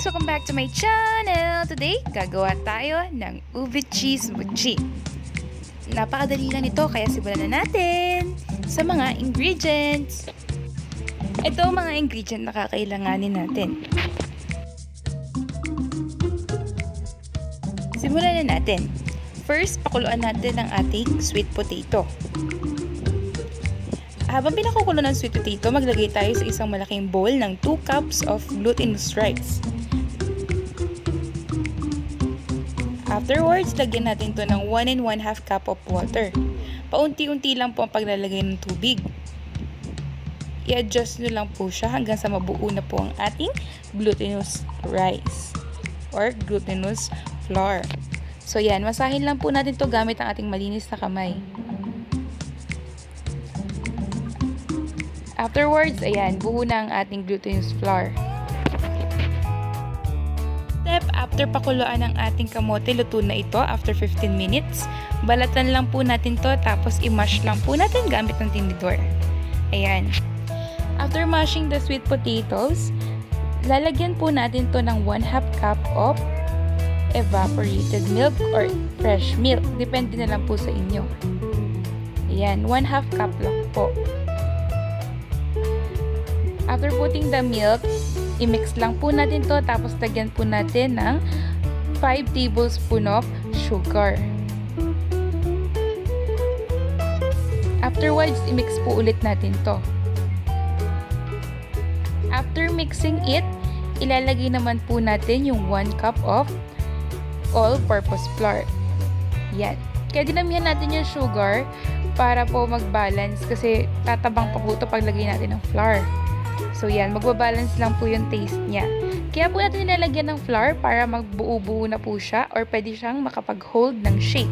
guys! Welcome back to my channel! Today, gagawa tayo ng ube cheese buchi. Napakadali lang nito kaya simulan na natin sa mga ingredients. Ito ang mga ingredient na kakailanganin natin. Simulan na natin. First, pakuluan natin ang ating sweet potato. Habang pinakukulo ng sweet potato, maglagay tayo sa isang malaking bowl ng 2 cups of glutinous rice. Afterwards, lagyan natin ito ng 1 1/2 cup of water. Paunti-unti lang po ang paglalagay ng tubig. I-adjust nyo lang po siya hanggang sa mabuo na po ang ating glutinous rice or glutinous flour. So yan, masahin lang po natin ito gamit ang ating malinis na kamay. Afterwards, ayan, buo na ang ating glutinous flour. Step, after pakuluan ng ating kamote, luto na ito after 15 minutes. Balatan lang po natin to, tapos i-mash lang po natin gamit ng tinidor. Ayan. After mashing the sweet potatoes, lalagyan po natin to ng 1/2 cup of evaporated milk or fresh milk. Depende na lang po sa inyo. Ayan, 1/2 cup lang po. After putting the milk, i-mix lang po natin to, tapos lagyan po natin ng 5 tablespoon of sugar. Afterwards, i-mix po ulit natin to. After mixing it, ilalagay naman po natin yung 1 cup of all-purpose flour. Yan. Kaya dinamihan natin yung sugar para po mag-balance kasi tatabang pa po ito pag lagay natin ng flour. So yan, magbabalance lang po yung taste niya. Kaya po natin nilalagyan ng flour para magbuo-buo na po siya or pwede siyang makapag-hold ng shape.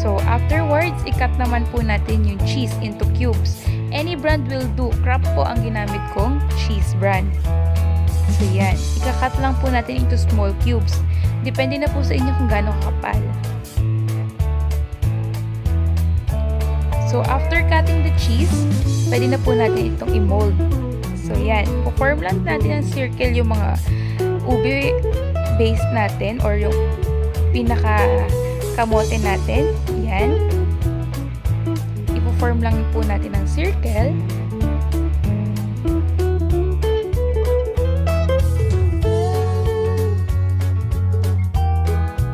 So afterwards, i-cut naman po natin yung cheese into cubes. Any brand will do. Crop po ang ginamit kong cheese brand. So yan, ika-cut lang po natin into small cubes. Depende na po sa inyo kung gaano kakapal. So after cutting the cheese, pwede na po natin itong i-mold. So yan, po-form lang natin ng circle yung mga ube base natin or yung pinaka-kamote natin. Yan. I-form lang po natin ng circle.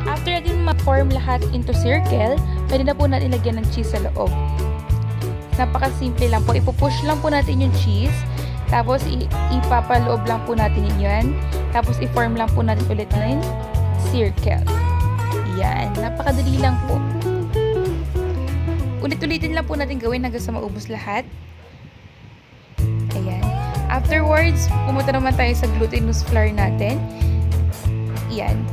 After natin ma-form lahat into circle, pwede na po natin lagyan ng cheese sa loob. Napaka-simple lang po. Ipupush lang po natin yung cheese. Tapos, ipapaloob lang po natin yan. Tapos, i-form lang po natin ulit na yung circle. Yan. Napakadali lang po. Ulit-ulitin lang po natin gawin hanggang sa maubos lahat. Ayan. Afterwards, pumunta naman tayo sa glutinous flour natin. Yan.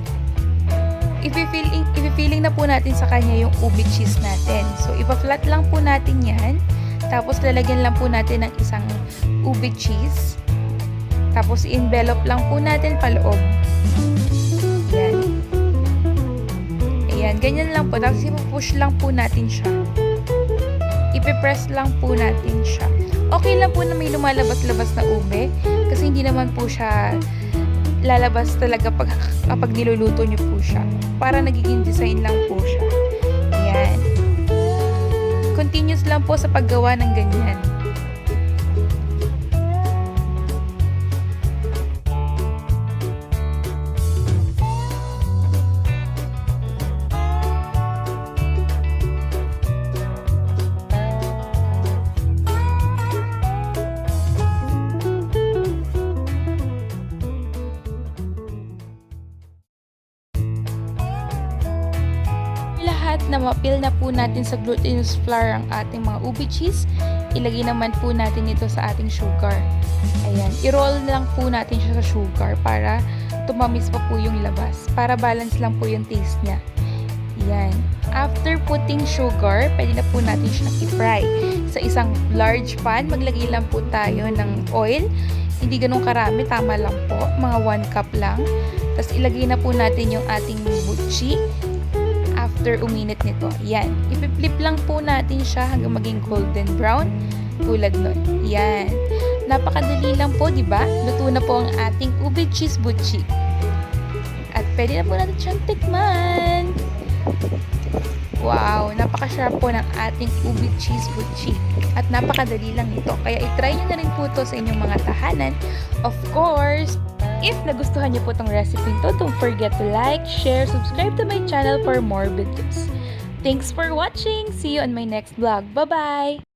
Ipi-filling na po natin sa kanya yung ube cheese natin. So, ipa-flat lang po natin yan. Tapos, lalagyan lang po natin ng isang ube cheese. Tapos, i-envelope lang po natin paloob. Ayan. Ayan, ganyan lang po. Tapos, ipupush lang po natin siya. Ipipress lang po natin siya. Okay lang po na may lumalabas-labas na ube. Kasi hindi naman po siya lalabas talaga kapag niluluto nyo po siya. Para nagiging design lang po siya. Ayan. Continuous lang po sa paggawa ng ganyan. Na ma-fill na po natin sa glutinous flour ang ating mga ube cheese, ilagay naman po natin ito sa ating sugar. Ayan, i-roll lang po natin siya sa sugar para tumamis pa po yung labas, para balance lang po yung taste niya. Ayan. After putting sugar, pwede na po natin siya i-fry. Sa isang large pan, maglagay lang po tayo ng oil. Hindi ganun karami, tama lang po, mga 1 cup lang. Tapos ilagay na po natin yung ating buchi. After uminit nito, yan. Ipi-flip lang po natin siya hanggang maging golden brown tulad nun. Yan. Napakadali lang po, di ba? Luto na po ang ating ube cheese buchi. pwede na po natin siyang tikman. Wow, napaka-sarap po ng ating ubi cheese buchi. At napakadali lang nito. Kaya itry nyo na rin po ito sa inyong mga tahanan. Of course, if nagustuhan nyo po itong recipe ito, don't forget to like, share, subscribe to my channel for more videos. Thanks for watching! See you on my next vlog. Bye-bye!